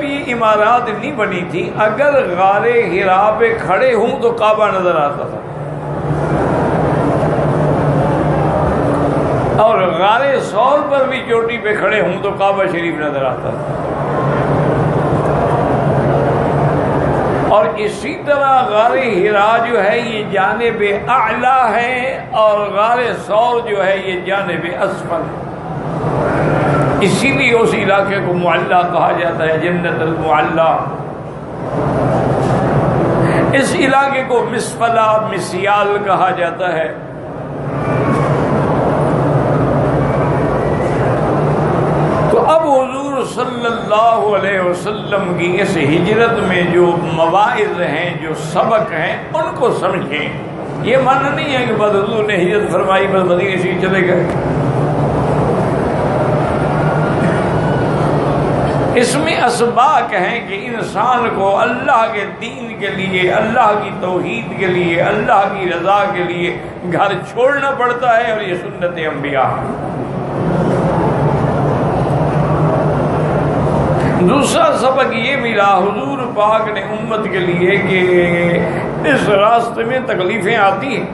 جب یہ عمارات نہیں بنی تھی، اگر غار حرا پہ کھڑے ہوں تو کعبہ نظر آتا تھا، اور غار ثور پر بھی چوٹی پہ کھڑے ہوں تو کعبہ شریف نظر آتا تھا۔ اور اسی طرح غار حرا جو ہے یہ جانب اعلیٰ ہے، اور غار ثور جو ہے یہ جانب اسفل ہے، اسی لیے اس علاقے کو معلیٰ کہا جاتا ہے، جنت المعلیٰ۔ اس علاقے کو مسفلہ، مسیال کہا جاتا ہے۔ تو اب حضور صلی اللہ علیہ وسلم کی اس ہجرت میں جو مواعظ ہیں، جو سبق ہیں، ان کو سمجھیں۔ یہ معنی نہیں ہے کہ بس حضور نے ہجرت فرمائی بس مدینے سے چلے گئے۔ اس میں اسباق ہیں کہ انسان کو اللہ کے دین کے لیے، اللہ کی توحید کے لیے، اللہ کی رضا کے لیے گھر چھوڑنا پڑتا ہے، اور یہ سنت انبیاء ہے۔ دوسرا سبق یہ ملا حضور پاک نے امت کے لیے کہ اس راستے میں تکلیفیں آتی ہیں،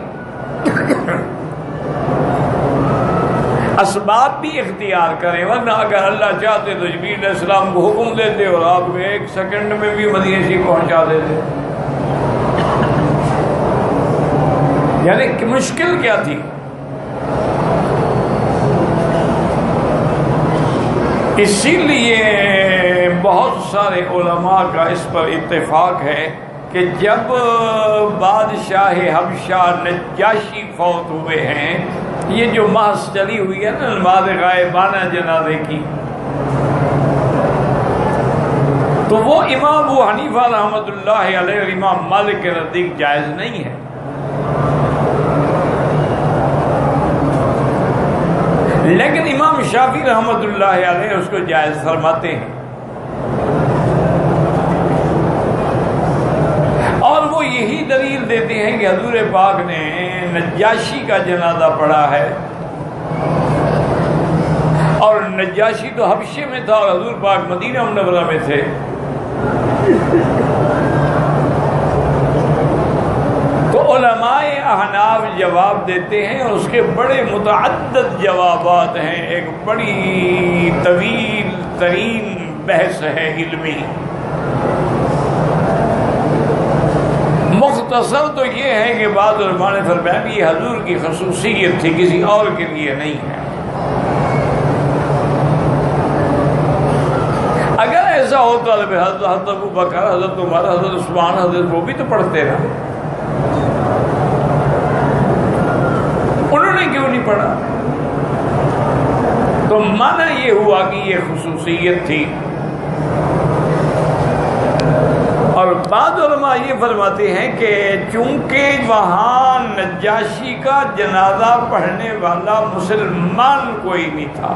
اسباب بھی اختیار کریں، ورنہ اگر اللہ چاہتے تو جبریل علیہ السلام کو حکم دیتے اور آپ کو 1 سیکنڈ میں بھی مدینے سے پہنچا دیتے۔ یعنی کہ مشکل کیا تھی؟ اسی لیے بہت سارے علماء کا اس پر اتفاق ہے کہ جب بادشاہ حبشہ نجاشی فوت ہوئے ہیں، یہ جو محض چلی ہوئی ہے نا نماز غائبانہ جنازے کی، تو وہ امام ابو حنیفہ رحمۃ اللہ علیہ اور امام مالک کے نزدیک جائز نہیں ہے، لیکن امام شافعی رحمۃ اللہ علیہ اس کو جائز فرماتے ہیں۔ اور وہ یہی دلیل دیتے ہیں کہ حضور پاک نے نجاشی کا جنازہ پڑھا ہے، اور نجاشی تو حبشے میں تھا اور حضور پاک مدینہ منورہ میں تھے۔ تو علماء احناف جواب دیتے ہیں، اور اس کے بڑے متعدد جوابات ہیں، ایک بڑی طویل ترین بحث ہے علمی۔ مختصر تو یہ ہے کہ بعض علماء نے فرمایا کہ یہ حضور کی خصوصیت تھی، کسی اور کے لیے نہیں ہے۔ اگر ایسا ہوتا تو حضرت ابو بکر، حضرت عمر، حضرت عثمان، حضرت وہ بھی تو پڑھتے رہے، انہوں نے کیوں نہیں پڑھا؟ تو معنی یہ ہوا کہ یہ خصوصیت تھی۔ اور بعض علماء یہ فرماتے ہیں کہ چونکہ وہاں نجاشی کا جنازہ پڑھنے والا مسلمان کوئی نہیں تھا،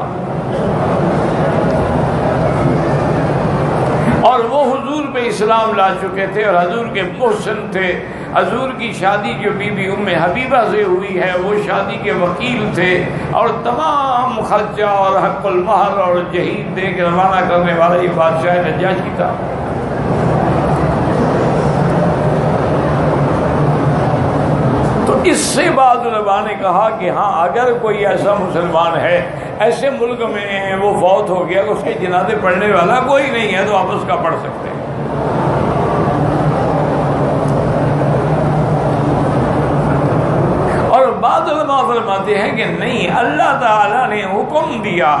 اور وہ حضور پہ اسلام لا چکے تھے اور حضور کے محسن تھے، حضور کی شادی جو بی بی ام حبیبہ سے ہوئی ہے وہ شادی کے وکیل تھے، اور تمام خرچہ اور حق المہر اور جہیز دے کے روانہ کرنے والا یہ بادشاہ نجاشی تھا۔ اس سے بعد علماء نے کہا کہ ہاں اگر کوئی ایسا مسلمان ہے ایسے ملک میں وہ فوت ہو گیا کہ اس کے جنازے پڑھنے والا کوئی نہیں ہے تو آپ اس کا پڑھ سکتے ہیں۔ اور بعض علماء فرماتے ہیں کہ نہیں، اللہ تعالیٰ نے حکم دیا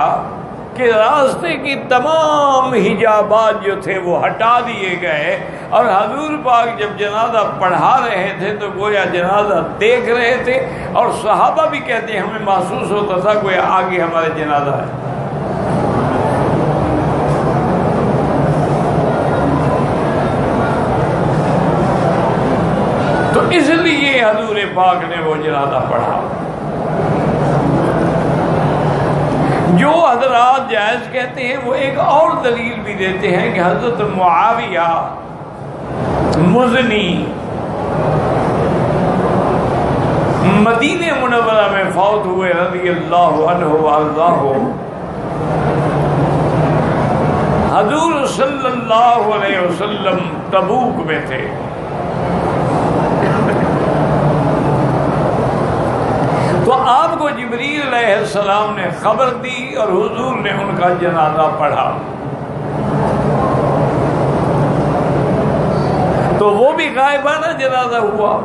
کہ راستے کی تمام حجابات جو تھے وہ ہٹا دیے گئے، اور حضور پاک جب جنازہ پڑھا رہے تھے تو گویا جنازہ دیکھ رہے تھے، اور صحابہ بھی کہتے ہیں ہمیں محسوس ہوتا تھا گویا آگے ہمارے جنازہ ہے۔ تو اس لیے حضور پاک نے وہ جنازہ پڑھا۔ جو حضرات جائز کہتے ہیں وہ ایک اور دلیل بھی دیتے ہیں کہ حضرت معاویہ مزنی مدینہ منورہ میں فوت ہوئے رضی اللہ عنہ وارضاہ، حضور صلی اللہ علیہ وسلم تبوک میں تھے، تو آپ کو جبریل علیہ السلام نے خبر دی اور حضور نے ان کا جنازہ پڑھا، تو وہ بھی غائبانہ جنازہ ہوا۔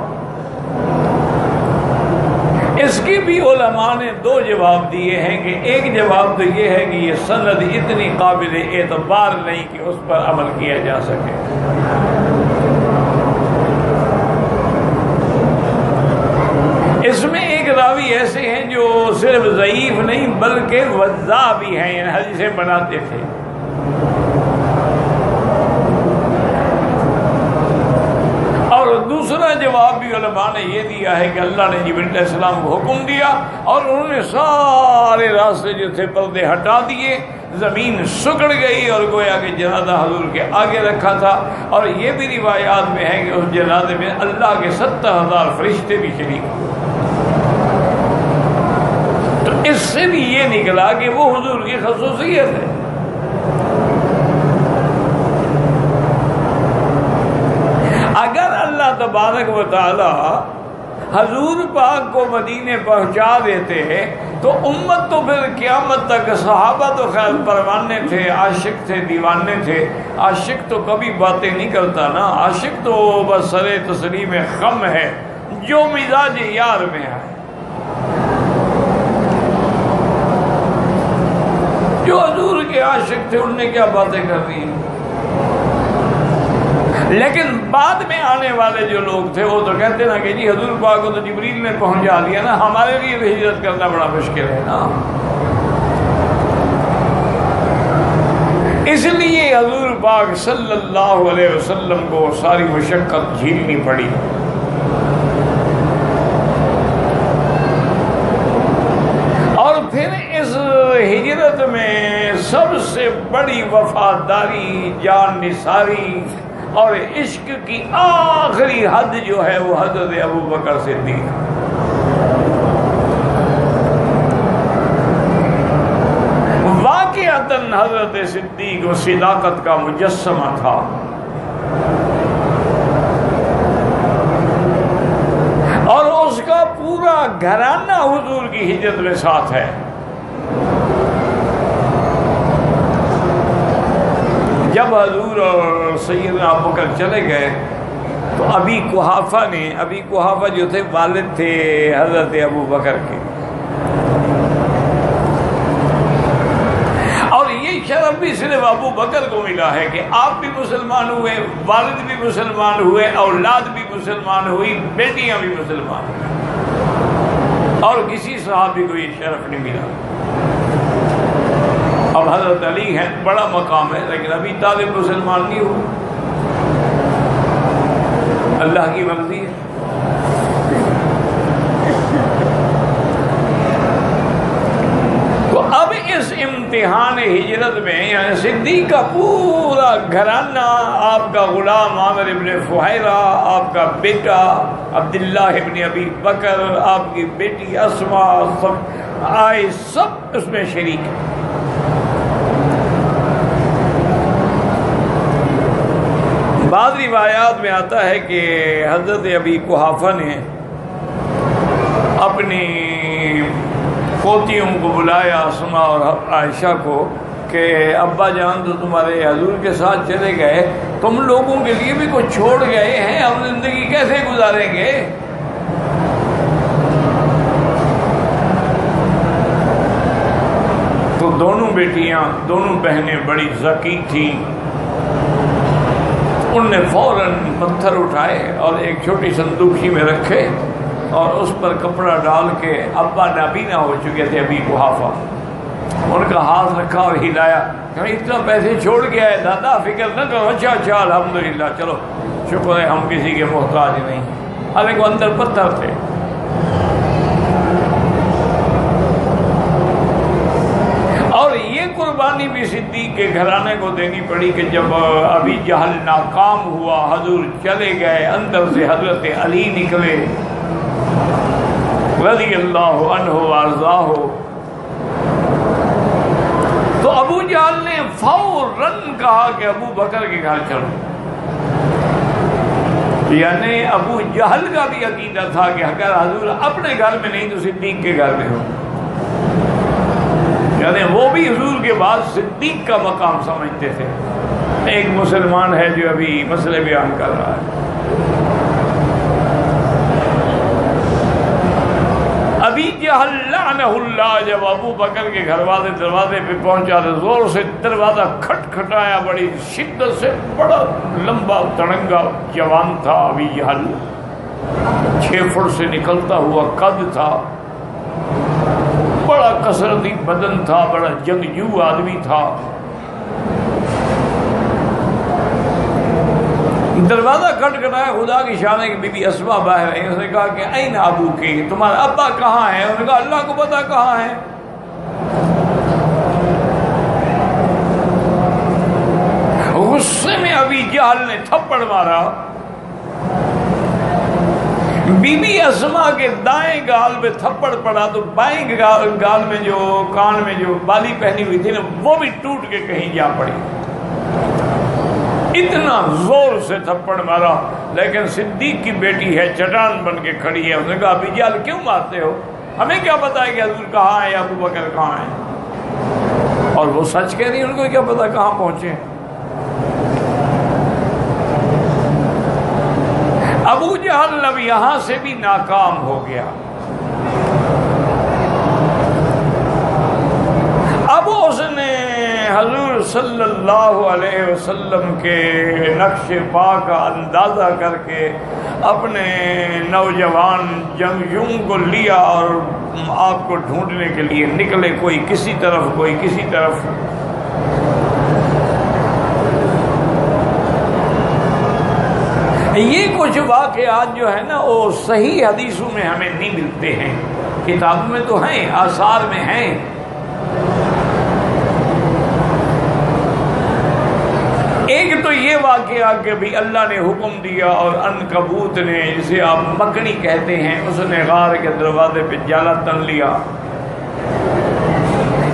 اس کی بھی علماء نے دو جواب دیے ہیں کہ ایک جواب تو یہ ہے کہ یہ سند اتنی قابل اعتبار نہیں کہ اس پر عمل کیا جا سکے، اس میں ایک راوی ایسے ہیں جو صرف ضعیف نہیں بلکہ وضاع بھی ہیں، یعنی حدیثیں بناتے تھے۔ اور دوسرا جواب بھی علماء نے یہ دیا ہے کہ اللہ نے جبریل علیہ السلام کو حکم دیا اور انہوں نے سارے راستے جو تھے پردے ہٹا دیے، زمین سکڑ گئی اور گویا کہ جنازہ حضور کے آگے رکھا تھا۔ اور یہ بھی روایات میں ہے کہ اس جنازے میں اللہ کے 70,000 فرشتے بھی شریک ہوئے۔ تو اس سے بھی یہ نکلا کہ وہ حضور کی خصوصیت ہے۔ اگر اللہ تبارک و تعالی حضور پاک کو مدینے پہنچا دیتے تو امت تو پھر قیامت تک، صحابہ تو خیر پروانے تھے، عاشق تھے، دیوانے تھے۔ عاشق تو کبھی باتیں نہیں کرتا نا، عاشق تو بس سر تسلیم غم ہے، جو مزاج یار میں ہے، جو حضور کے عاشق تھے ان نے کیا باتیں کر رہی ہیں۔ لیکن بعد میں آنے والے جو لوگ تھے وہ تو کہتے نا کہ جی حضور پاک کو تو جبریل نے پہنچا دیا نا، ہمارے لیے تو ہجرت کرنا بڑا مشکل ہے نا۔ اس لیے حضور پاک صلی اللہ علیہ وسلم کو ساری مشقت جھیلنی پڑی۔ اور پھر اس ہجرت میں سب سے بڑی وفاداری، جان نثاری اور عشق کی آخری حد جو ہے وہ حضرت ابو بکر صدیق۔ واقعتاً حضرت صدیق و صداقت کا مجسمہ تھا، اور اس کا پورا گھرانہ حضور کی ہجرت میں ساتھ ہے۔ جب حضور اور سیدنا ابو بکر چلے گئے تو ابی قحافہ جو تھے والد تھے حضرت ابو بکر کے، اور یہ شرف بھی صرف ابو بکر کو ملا ہے کہ آپ بھی مسلمان ہوئے، والد بھی مسلمان ہوئے، اولاد بھی مسلمان ہوئی، بیٹیاں بھی مسلمان ہوئی، اور کسی صحابی کو یہ شرف نہیں ملا۔ اب حضرت علی ہیں، بڑا مقام ہے، لیکن ابھی طالب مسلمان نہیں ہوئے، اللہ کی مرضی ہے۔ تو اب اس امتحان ہجرت میں یعنی صدیق کا پورا گھرانہ، آپ کا غلام عامر ابن فہیرہ، آپ کا بیٹا عبداللہ ابن ابی بکر، آپ کی بیٹی اسماء، سب آئے، سب اس میں شریک ہیں۔ بعض روایات میں آتا ہے کہ حضرت ابی قحافہ نے اپنی پوتیوں کو بلایا، اسماء اور عائشہ کو، کہ ابا جان تو تمہارے حضور کے ساتھ چلے گئے، تم لوگوں کے لیے بھی کچھ چھوڑ گئے ہیں، ہم زندگی کیسے گزاریں گے؟ تو دونوں بیٹیاں، دونوں بہنیں بڑی ذکی تھیں، ان نے فوراً پتھر اٹھائے اور ایک چھوٹی صندوقی میں رکھے اور اس پر کپڑا ڈال کے، ابا نابینا ہو چکے تھے ابی قحافہ، ان کا ہاتھ رکھا اور ہلایا کہ اتنا پیسے چھوڑ گیا ہے دادا، فکر نہ کرو، اچھا اچھا الحمدللہ، چلو شکر ہے ہم کسی کے محتاج نہیں، حالانکہ وہ اندر پتھر تھے۔ اور یہ قربانی بھی صدیق کے گھرانے کو دینی پڑی کہ جب ابھی جہل ناکام ہوا، حضور چلے گئے، اندر سے حضرت علی نکلے رضی اللہ عنہ وارضاہ، تو ابو جہل نے فوراً کہا کہ ابو بکر کے گھر چلو. یعنی ابو جہل کا بھی عقیدہ تھا کہ اگر حضور اپنے گھر میں نہیں تو صدیق کے گھر میں ہو. یعنی وہ بھی حضور کے بعد صدیق کا مقام سمجھتے تھے. ایک مسلمان ہے جو ابھی مسئلے بیان کر رہا ہے. ابی جہل لعنہ اللہ جب ابو بکر کے گھر والے دروازے پہ پہنچا تو زور سے دروازہ کھٹکھٹایا بڑی شدت سے. بڑا لمبا تڑنگا جوان تھا ابی جہل, 6 فٹ سے نکلتا ہوا قد تھا, بڑا کثرتی بدن تھا, بڑا جنگجو آدمی تھا. دروازہ کھٹکھٹایا, خدا کی شان ہے کہ بی بی اسماء باہر آئی. اس نے کہا کہ این ابو کے, تمہارا ابا کہاں ہے؟ انہوں نے کہا اللہ کو پتا کہاں ہے. غصے میں ابی جہل نے تھپڑ مارا. بی بی اسماء کے دائیں گال پہ تھپڑ پڑا تو بائیں گال میں جو کان میں جو بالی پہنی ہوئی تھی نا وہ بھی ٹوٹ کے کہیں جا پڑی. اتنا زور سے تھپڑ مارا. لیکن صدیق کی بیٹی ہے, چٹان بن کے کھڑی ہے. اس نے کہا ابی جہل کیوں مارتے ہو؟ ہمیں کیا پتا ہے کہ حضور کہاں ہے یا ابو بکر کہاں ہے؟ اور وہ سچ کہہ رہی ہے, ان کو کیا پتا کہاں پہنچے. ابو جہل اب یہاں سے بھی ناکام ہو گیا. اب اس نے حضور صلی اللہ علیہ وسلم کے نقش پا کا اندازہ کر کے اپنے نوجوان جنگجوؤں کو لیا اور آپ کو ڈھونڈنے کے لیے نکلے, کوئی کسی طرف کوئی کسی طرف. یہ کچھ واقعات جو ہے نا وہ صحیح حدیثوں میں ہمیں نہیں ملتے ہیں, کتابوں میں تو ہیں, آثار میں ہیں. ایک تو یہ واقعہ کہ بھی اللہ نے حکم دیا اور عنکبوت نے, جسے آپ مکڑی کہتے ہیں, اس نے غار کے دروازے پہ جالا تن لیا.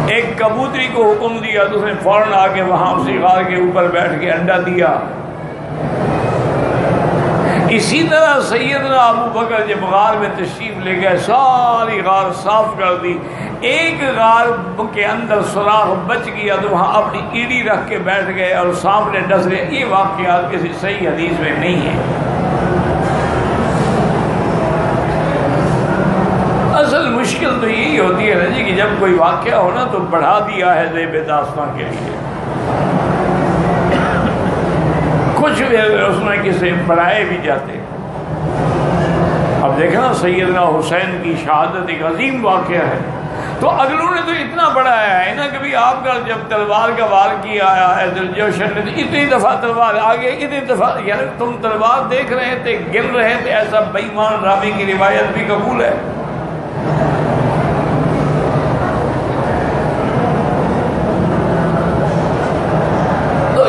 ایک کبوتری کو حکم دیا تو اس نے فوراً آ کے وہاں اسی غار کے اوپر بیٹھ کے انڈا دیا. اسی طرح سیدنا ابو بکر جب غار میں تشریف لے گئے, ساری غار صاف کر دی. ایک غار کے اندر سوراخ بچ گیا تو وہاں اپنی ایڑی رکھ کے بیٹھ گئے اور سامنے ڈس گئے. یہ واقعات کسی صحیح حدیث میں نہیں ہیں. اصل مشکل تو یہی ہوتی ہے نا جی کہ جب کوئی واقعہ ہونا تو بڑھا دیا ہے ذیب داستان کے لیے. کچھ اس میں کسی بڑھائے بھی جاتے. اب دیکھنا سیدنا حسین کی شہادت ایک عظیم واقعہ ہے, تو اگلوں نے تو اتنا بڑھایا ہے نا کہ آپ کا جب تلوار کا وار کیا ہے دلجوشن نے تو اتنی دفعہ تلوار آگے, اتنی دفعہ, یعنی تم تلوار دیکھ رہے تھے, گن رہے تھے. ایسا بے ایمان راوی کی روایت بھی قبول ہے.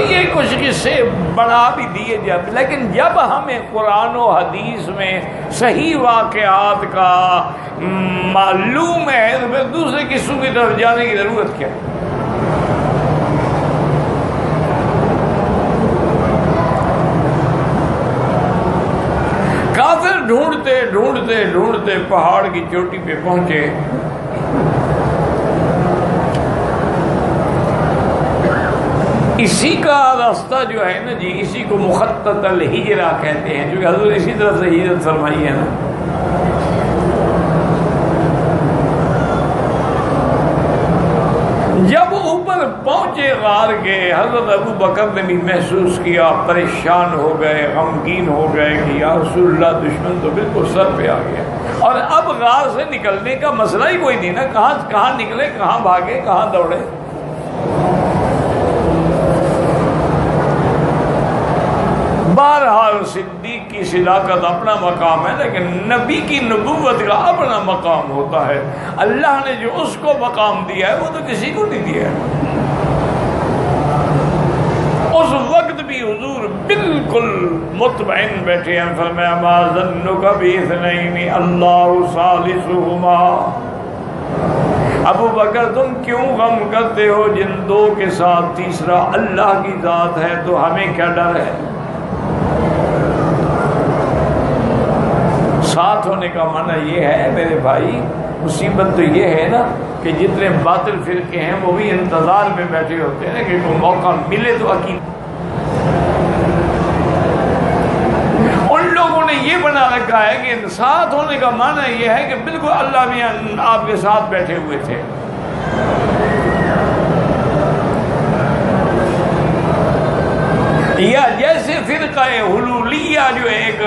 یہ کچھ قصے بڑھا بھی دیے جاتے, لیکن جب ہمیں قرآن و حدیث میں صحیح واقعات کا معلوم ہے تو پھر دوسرے قصوں کی طرف جانے کی ضرورت کیا ہے؟ کافر ڈھونڈتے ڈھونڈتے ڈھونڈتے پہاڑ کی چوٹی پہ پہنچے. اسی کا راستہ جو ہے نا جی, اسی کو مخطط الہجرہ کہتے ہیں, جو حضور اسی طرح سے ہجرت فرمائی ہے نا. جب اوپر پہنچے غار کے, حضرت ابو بکر نے بھی محسوس کیا, پریشان ہو گئے, غمگین ہو گئے کہ یا رسول اللہ دشمن تو بالکل سر پہ آ گیا. اور اب غار سے نکلنے کا مسئلہ ہی کوئی نہیں نا, کہاں نکلے, کہاں بھاگے, کہاں دوڑے. بہرحال صدیق کی صداقت اپنا مقام ہے, لیکن نبی کی نبوت کا اپنا مقام ہوتا ہے. اللہ نے جو اس کو مقام دیا ہے وہ تو کسی کو نہیں دیا ہے. اس وقت بھی حضور بالکل مطمئن بیٹھے ہیں. فرمایا ما ظنک باثنین اللہ ثالثہما, ابو بکر تم کیوں غم کرتے ہو جن دو کے ساتھ تیسرا اللہ کی ذات ہے، تو ہمیں کیا ڈر ہے؟ ساتھ ہونے کا معنی یہ ہے میرے بھائی، مصیبت تو یہ ہے نا کہ جتنے باطل فرقے ہیں وہ بھی انتظار میں بیٹھے ہوتے ہیں کہ کوئی موقع ملے تو عقیدہ. ان لوگوں نے یہ بنا رکھا ہے کہ ساتھ ہونے کا معنی یہ ہے کہ بالکل اللہ بھی آپ کے ساتھ بیٹھے ہوئے تھے. یا جیسے فرقہ حلولیہ جو ایک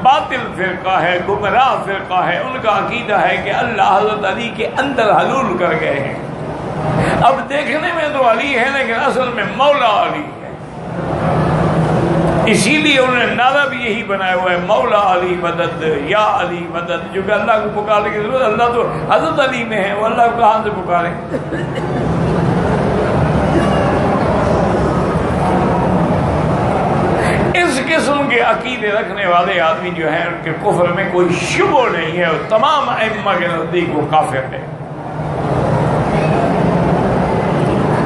باطل فرقہ ہے، گمراہ فرقہ ہے، ان کا عقیدہ ہے کہ اللہ حضرت علی کے اندر حلول کر گئے ہیں. اب دیکھنے میں تو علی ہے لیکن اصل میں مولا علی ہے. اسی لیے انہوں نے نعرہ بھی یہی بنایا ہوا ہے، مولا علی مدد، یا علی مدد. جو کہ اللہ کو پکارنے کی ضرورت، اللہ تو حضرت علی میں ہے، وہ اللہ کو کہاں سے پکارے؟ اس قسم کے عقیدے رکھنے والے آدمی جو ہیں ان کے کفر میں کوئی شبہ نہیں ہے، اور تمام ائمہ کے نزدیک وہ کافر ہے.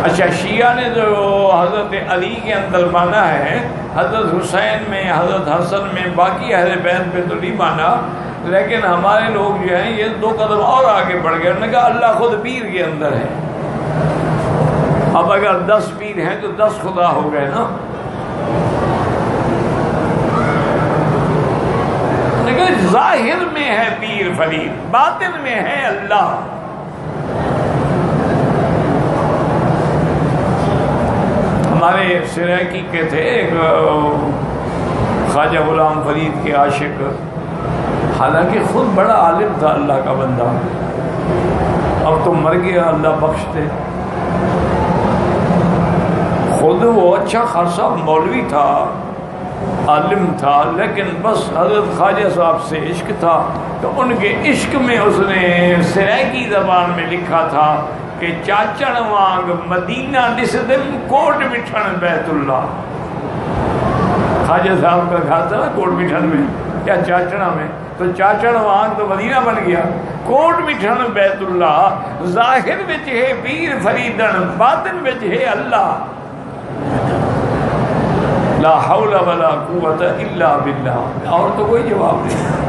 اچھا، شیعہ نے جو حضرت علی کے اندر مانا ہے، حضرت حسین میں، حضرت حسن میں، باقی اہل بیت پہ تو نہیں مانا، لیکن ہمارے لوگ جو ہیں یہ 2 قدم اور آگے بڑھ گئے. انہوں نے کہا اللہ خود پیر کے اندر ہے. اب اگر 10 پیر ہیں تو 10 خدا ہو گئے نا. لیکن ظاہر میں ہے پیر فرید، باطن میں ہے اللہ. ہمارے سریکی کے تھے ایک خواجہ غلام فرید کے عاشق، حالانکہ خود بڑا عالم تھا، اللہ کا بندہ. اب تو مر گیا، اللہ بخش دے. خود وہ اچھا خاصا مولوی تھا، عالم تھا، لیکن بس حضرت خواجہ صاحب سے عشق تھا. تو ان کے عشق میں اس نے سریکی زبان میں لکھا تھا کہ چاچڑ وانگ مدینہ ڈسدم کوٹ مٹھن بیت اللہ. خواجہ صاحب کا گھر تھا نا کوٹ مٹھن میں، کیا چاچڑا میں، تو چاچڑ وانگ تو مدینہ بن گیا. کوٹ مٹھن بیت اللہ، ظاہر وچ ہے پیر فریدن، باطن وچ ہے اللہ. لا حول ولا قوت الا باللہ. اور تو کوئی جواب نہیں.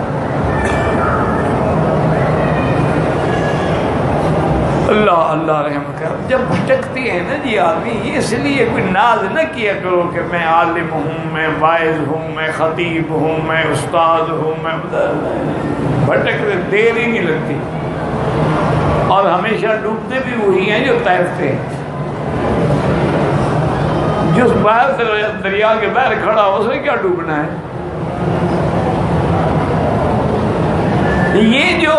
اللہ اللہ رحم کر. جب بھٹکتے ہیں نا جی آدمی، اس لیے کوئی ناز نہ کیا کرو کہ میں عالم ہوں، میں واعظ ہوں، میں خطیب ہوں، میں استاد ہوں. میں بھٹکتے دیر ہی نہیں لگتی، اور ہمیشہ ڈوبتے بھی وہی ہیں جو تیرتے ہیں. جس باہر سے دریا کے باہر کھڑا ہو اسے کیا ڈوبنا ہے؟ یہ جو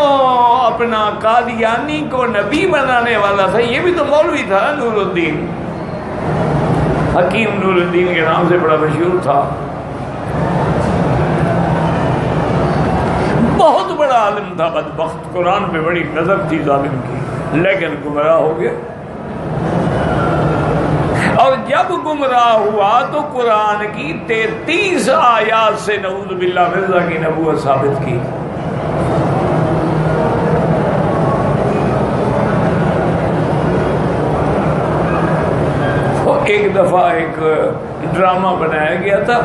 اپنا قادیانی کو نبی بنانے والا تھا، یہ بھی تو مولوی تھا، نور الدین حکیم، نور الدین کے نام سے بڑا مشہور تھا. بہت بڑا عالم تھا، بدبخت، قرآن پہ بڑی نظر تھی ظالم کی، لیکن گمراہ ہو گیا. اور جب گمراہ ہوا تو قرآن کی 33 آیات سے نعوذ باللہ مرزا کی نبوت ثابت کی. ایک دفعہ ایک ڈرامہ بنایا گیا تھا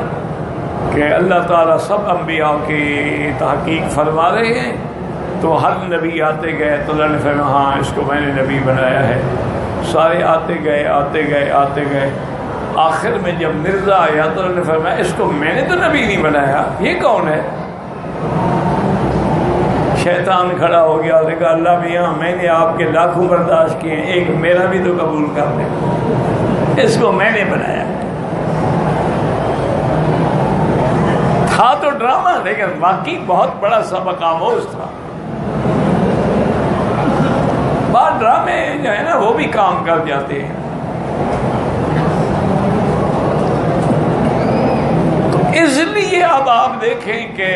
کہ اللہ تعالیٰ سب انبیاء کی تحقیق فرما رہے ہیں، تو ہر نبی آتے گئے تو اللہ نے فرمایا ہاں اس کو میں نے نبی بنایا ہے. سارے آتے گئے آتے گئے آتے گئے، آخر میں جب مرزا آیا تو اللہ نے فرمایا اس کو میں نے تو نبی نہیں بنایا، یہ کون ہے؟ شیطان کھڑا ہو گیا اور کہا اللہ میاں میں نے آپ کے لاکھوں برداشت کیے ہیں، ایک میرا بھی تو قبول کر لیں، اس کو میں نے بنایا. تھا تو ڈرامہ لیکن واقعی بہت بڑا سبق آموز تھا. بعض ڈرامے جو ہے نا وہ بھی کام کر جاتے ہیں. تو اس لیے اب آپ دیکھیں کہ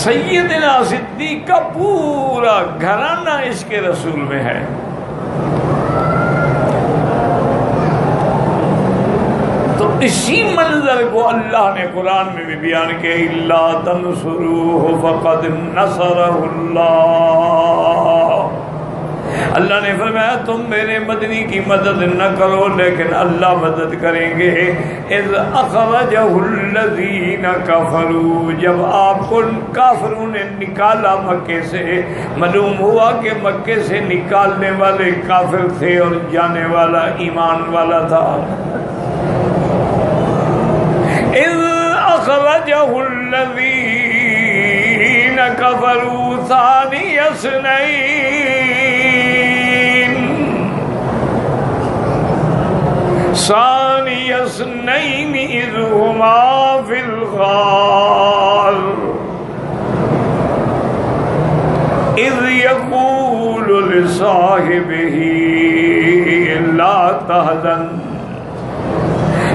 سیدنا صدیق کا پورا گھرانہ اس کے رسول میں ہے. تو اسی منظر کو اللہ نے قرآن میں بھی بیان کیا، الا تنصروہ فقد نصرہ اللہ. اللہ نے فرمایا تم میرے مدنی کی مدد نہ کرو لیکن اللہ مدد کریں گے۔ اذ اخرجہ الذین کفروا، جب آپ کو کافروں نے نکالا مکے سے، معلوم ہوا کہ مکے سے نکالنے والے کافر تھے اور جانے والا ایمان والا تھا۔ اذ اخرجہ الذین کفروا ثانی اثنین اذ ہما فی الغار اذ یقول لصاحبہ لا تحزن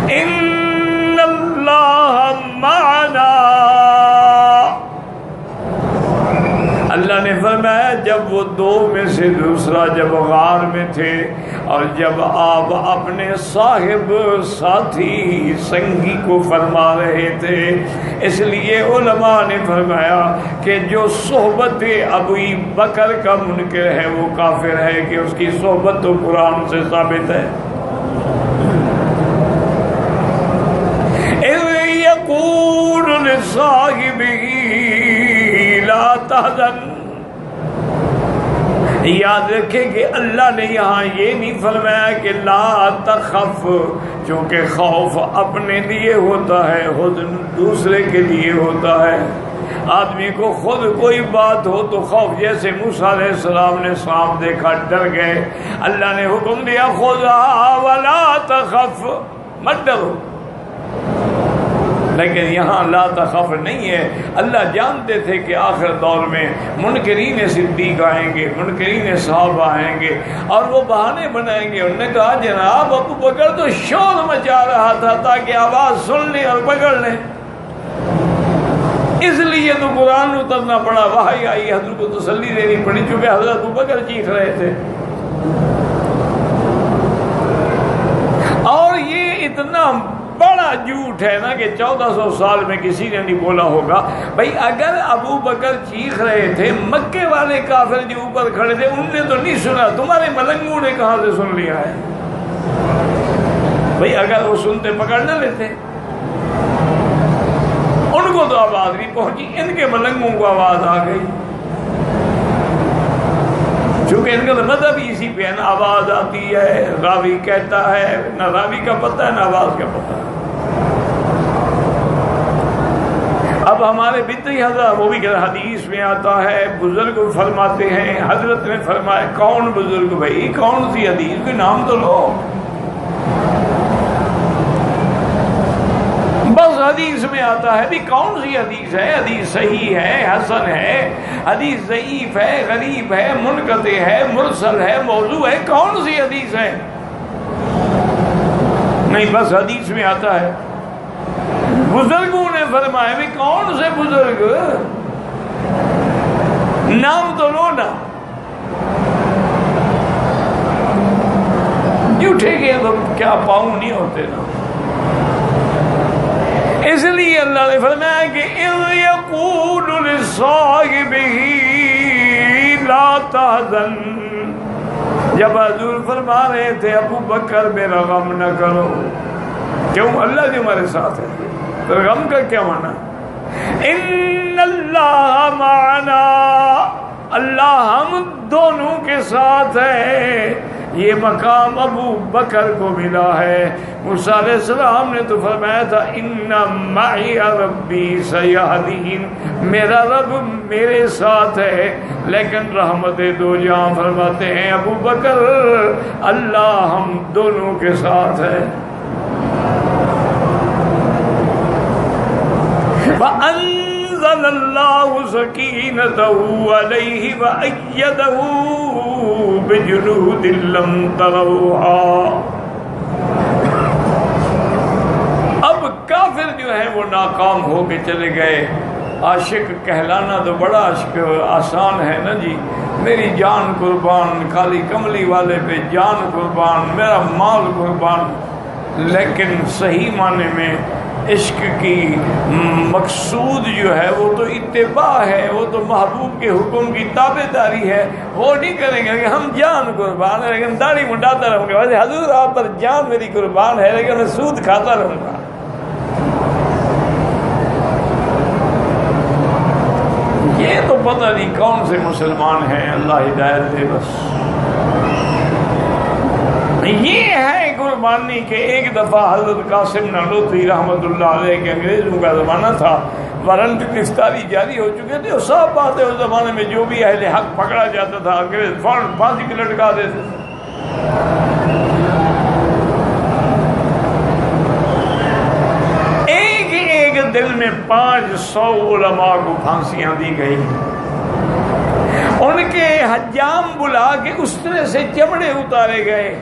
ان اللہ معنا۔ اللہ نے فرمایا جب وہ دو میں سے دوسرا جب غار میں تھے اور جب آپ اپنے صاحب ساتھی سنگی کو فرما رہے تھے، اس لیے علماء نے فرمایا کہ جو صحبت ابو بکر کا منکر ہے وہ کافر ہے، کہ اس کی صحبت تو قرآن سے ثابت ہے۔ اذ یقول لصاحبہ لا تحزن، یاد رکھیں کہ اللہ نے یہاں یہ نہیں فرمایا کہ لا تخف، چونکہ خوف اپنے لیے ہوتا ہے، حزن دوسرے کے لیے ہوتا ہے۔ آدمی کو خود کوئی بات ہو تو خوف، جیسے موسیٰ علیہ السلام نے سانپ دیکھا ڈر گئے، اللہ نے حکم دیا خذھا ولا تخف، مت ڈرو، لیکن یہاں لا تخف نہیں ہے۔ اللہ جانتے تھے کہ آخر دور میں منکرین صدیق آئیں گے، منکرین صحابہ آئیں گے اور وہ بہانے بنائیں گے۔ انہوں نے کہا جناب ابو بکر تو شور مچا رہا تھا تاکہ آواز سن لیں اور پکڑ لیں، اس لیے تو قرآن اترنا پڑا، وحی آئی، حضرت کو تسلی دینی پڑی، چونکہ حضرت ابو بکر چیخ رہے تھے۔ اور یہ اتنا بڑا جھوٹ ہے نا کہ 1400 سال میں کسی نے نہیں بولا ہوگا۔ بھئی اگر ابو بکر چیخ رہے تھے، مکے والے کافر جو اوپر کھڑے تھے ان نے تو نہیں سنا، تمہارے ملنگوں نے کہاں سے سن لیا ہے؟ بھئی اگر وہ سنتے پکڑ نہ لیتے، ان کو تو آواز نہیں پہنچی، ان کے ملنگوں کو آواز آ گئی، چونکہ ان کا تو مذہب ہی اسی پہ ہے نا، آواز آتی ہے، راوی کہتا ہے، نہ راوی کا پتہ ہے نہ آواز کا پتہ ہے۔ اب ہمارے بطری حضرت وہ بھی کہ حدیث میں آتا ہے، بزرگ فرماتے ہیں، حضرت نے فرمایا کون بزرگ؟ بھائی کون سی حدیث کے نام تو لو، بس حدیث میں آتا ہے بھی کون سی حدیث ہے؟ حدیث صحیح ہے، حسن ہے، حدیث ضعیف ہے، غریب ہے، منقطع ہے، مرسل ہے، موضوع ہے، کون سی حدیث ہے؟ نہیں، بس حدیث میں آتا ہے۔ بزرگوں نے فرمایا بھی کون سے بزرگ؟ نام تو لو نا، جھوٹے کے تو کیا پاؤں نہیں ہوتے نا۔ اس لیے اللہ نے فرمایا کہ اِذْ يَقُولُ لِصَاحِبِهِ لَا تَحْزَنْ، جب حضور فرما رہے تھے ابو بکر میرا غم نہ کرو، کیوں؟ اللہ جو ہمارے ساتھ ہے، تو غم کا کیا معنی؟ ان اللہ معنا، اللہ ہم دونوں کے ساتھ ہے۔ یہ مقام ابو بکر کو ملا ہے۔ موسیٰ علیہ السلام نے تو فرمایا تھا ان معی ربی سیہدین، میرا رب میرے ساتھ ہے، لیکن رحمت دو جہاں فرماتے ہیں ابو بکر اللہ ہم دونوں کے ساتھ ہے۔ وَأَنزَلَ اللَّهُ سَكِينَتَهُ عَلَيْهِ وَأَيَّدَهُ بِجُنُودٍ لَّمْ تَرَوْهَا۔ اب کافر جو ہیں وہ ناکام ہو کے چلے گئے۔ عاشق کہلانا تو بڑا آسان ہے نا جی، میری جان قربان، کالی کملی والے پہ جان قربان، میرا مال قربان، لیکن صحیح معنی میں عشق کی مقصود جو ہے وہ تو اتباع ہے، وہ تو محبوب کے حکم کی تابع داری ہے. وہ نہیں کریں گے کہ ہم جان قربان ہے لیکن داڑھی منڈاتا رہوں گا. ویسے حضور آپ پر جان میری قربان ہے لیکن میں سود کھاتا رہوں گا. یہ تو پتہ نہیں کون سے مسلمان ہیں، اللہ ہدایت دے. بس یہ ہے قربانی کہ ایک دفعہ حضرت قاسم نانوتوی رحمۃ اللہ علیہ کے انگریزوں کا زمانہ تھا، وارنٹ گرفتاری جاری ہو چکے تھے، اور صاف بات ہے اس زمانے میں جو بھی اہل حق پکڑا جاتا تھا انگریز فوراً پھانسی پہ لٹکا دیتے. ایک دن میں 500 علماء کو پھانسیاں دی گئی. ان کے حجام بلا کے اس طرح سے چمڑے اتارے گئے،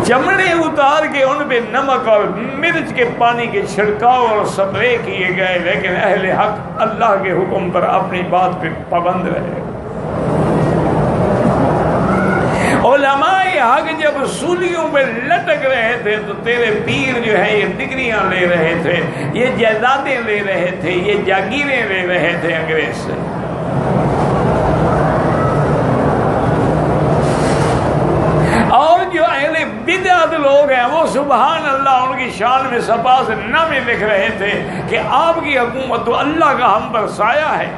چمڑے اتار کے ان پہ نمک اور مرچ کے پانی کے چھڑکاؤ اور سپرے کیے گئے، لیکن اہل حق اللہ کے حکم پر اپنی بات پہ پابند رہے. علماء حق جب سولیوں پہ لٹک رہے تھے تو تیرے پیر جو ہے یہ ڈگریاں لے رہے تھے، یہ جائیدادیں لے رہے تھے، یہ جاگیریں لے رہے تھے انگریز سے. اور جو اہل بدعت لوگ ہیں وہ سبحان اللہ ان کی شان میں صفا سے نامے لکھ رہے تھے کہ آپ کی حکومت تو اللہ کا ہم پر سایہ ہے.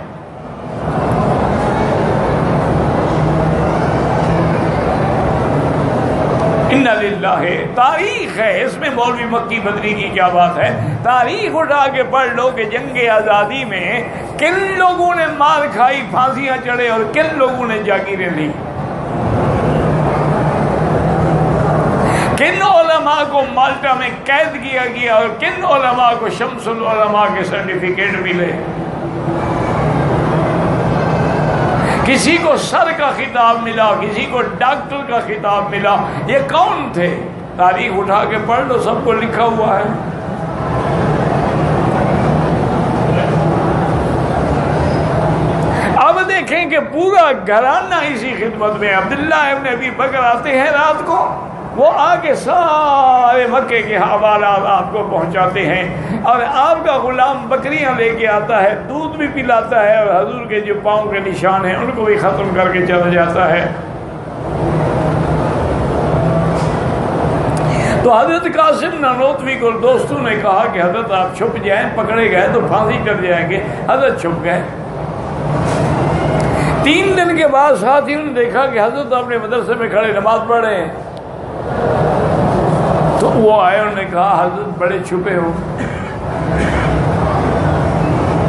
اِنَّ لِلَّهِ تاریخ ہے، اس میں مولوی مکی بدری کی کیا بات ہے. تاریخ اٹھا کے پڑھ لو کہ جنگ آزادی میں کن لوگوں نے مار کھائی، پھانسیاں چڑھے، اور کن لوگوں نے جاگیریں لی. کن علماء کو مالٹا میں قید کیا گیا اور کن علماء کو شمس العلماء کے سرٹیفکیٹ ملے. کسی کو سر کا خطاب ملا، کسی کو ڈاکٹر کا خطاب ملا. یہ کون تھے؟ تاریخ اٹھا کے پڑھ لو، سب کو لکھا ہوا ہے. اب دیکھیں کہ پورا گھرانہ اسی خدمت میں. عبداللہ ابن ابی بکر آتے ہیں رات کو، وہ آ کے سارے مکے کے حوالات آپ کو پہنچاتے ہیں، اور آپ کا غلام بکریاں لے کے آتا ہے، دودھ بھی پلاتا ہے، اور حضور کے جو پاؤں کے نشان ہیں ان کو بھی ختم کر کے چلا جاتا ہے. تو حضرت قاسم نانوتوی کو دوستوں نے کہا کہ حضرت آپ چھپ جائیں، پکڑے گئے تو پھانسی چڑھ جائیں گے. حضرت چھپ گئے. 3 دن کے بعد ساتھیوں نے دیکھا کہ حضرت اپنے مدرسے میں کھڑے نماز پڑھ رہے ہیں. تو وہ آئے، انہوں نے کہا حضرت بڑے چھپے ہو.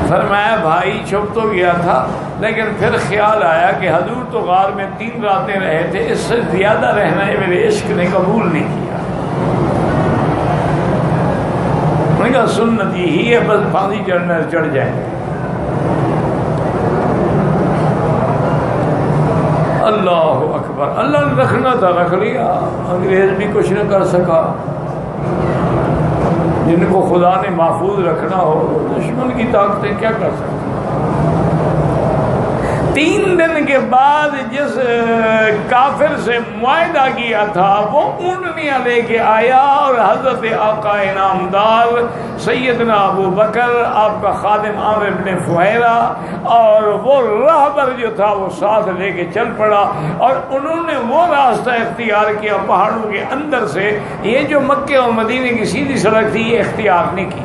فرمایا بھائی چھپ تو گیا تھا لیکن پھر خیال آیا کہ حضور تو غار میں 3 راتیں رہے تھے، اس سے زیادہ رہنا ہے میرے عشق نے قبول نہیں کیا. میں نے کہا سنت یہی ہے، بس پھانسی چڑھنا چڑھ جائیں. اللہ اکبر. اللہ نے رکھنا تھا رکھ لیا، انگریز بھی کچھ نہ کر سکا. جن کو خدا نے محفوظ رکھنا ہو دشمن کی طاقتیں کیا کر سکتی. 3 دن کے بعد جس کافر سے معاہدہ کیا تھا وہ اونٹنیاں لے کے آیا، اور حضرت آقا انعامدار سیدنا ابو بکر، آپ کا خادم عامر بن فہیرہ، اور وہ راہبر جو تھا وہ ساتھ لے کے چل پڑا. اور انہوں نے وہ راستہ اختیار کیا پہاڑوں کے اندر سے. یہ جو مکے اور مدینے کی سیدھی سڑک تھی یہ اختیار نہیں کی.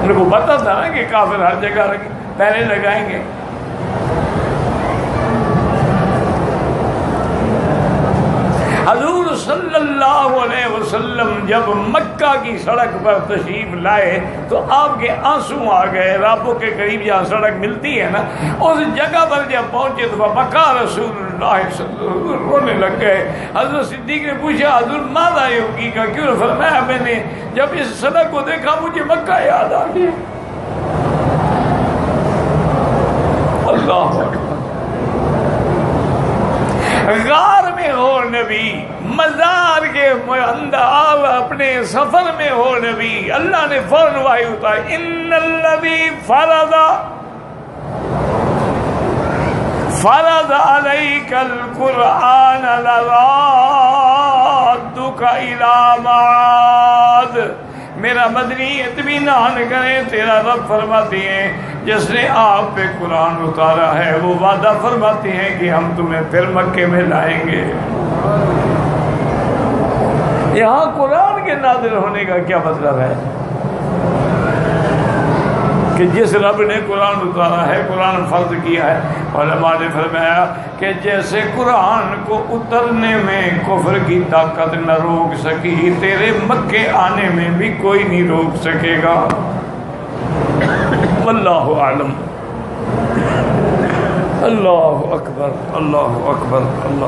ان کو پتا تھا نا کہ کافر ہر جگہ پہلے لگائیں گے. حضور صلی اللہ علیہ وسلم جب مکہ کی سڑک پر تشریف لائے تو آپ کے آنسو آ گئے. رابو کے قریب جہاں سڑک ملتی ہے نا، اس جگہ پر جب پہنچے تو بکا رسول اللہ صلی اللہ علیہ وسلم رونے لگ گئے. حضرت صدیق نے پوچھا حضور ماذا یبکی کا، کیوں؟ فرمایا میں نے جب اس سڑک کو دیکھا مجھے مکہ یاد آ گیا. اللہ اکبر. غار میں ہو نبی، مزار کے اندر آپ اپنے سفر میں ہو نبی، اللہ نے فوراً وحی اتاری. ان الذی فرض علیک القرآن لرادک الی معاد میرا مدنی اطمینان کرے، تیرا رب فرماتی ہیں جس نے آپ پہ قرآن اتارا ہے وہ وعدہ فرماتی ہیں کہ ہم تمہیں پھر مکے میں لائیں گے۔ یہاں قرآن کے نازل ہونے کا کیا مطلب ہے؟ کہ جس رب نے قرآن اتارا ہے، قرآن فرض کیا ہے، علماء نے فرمایا کہ جیسے قرآن کو اترنے میں کفر کی طاقت نہ روک سکی، تیرے مکے آنے میں بھی کوئی نہیں روک سکے گا۔ واللہ اعلم۔ اللہ اکبر، اللہ اکبر، اللہ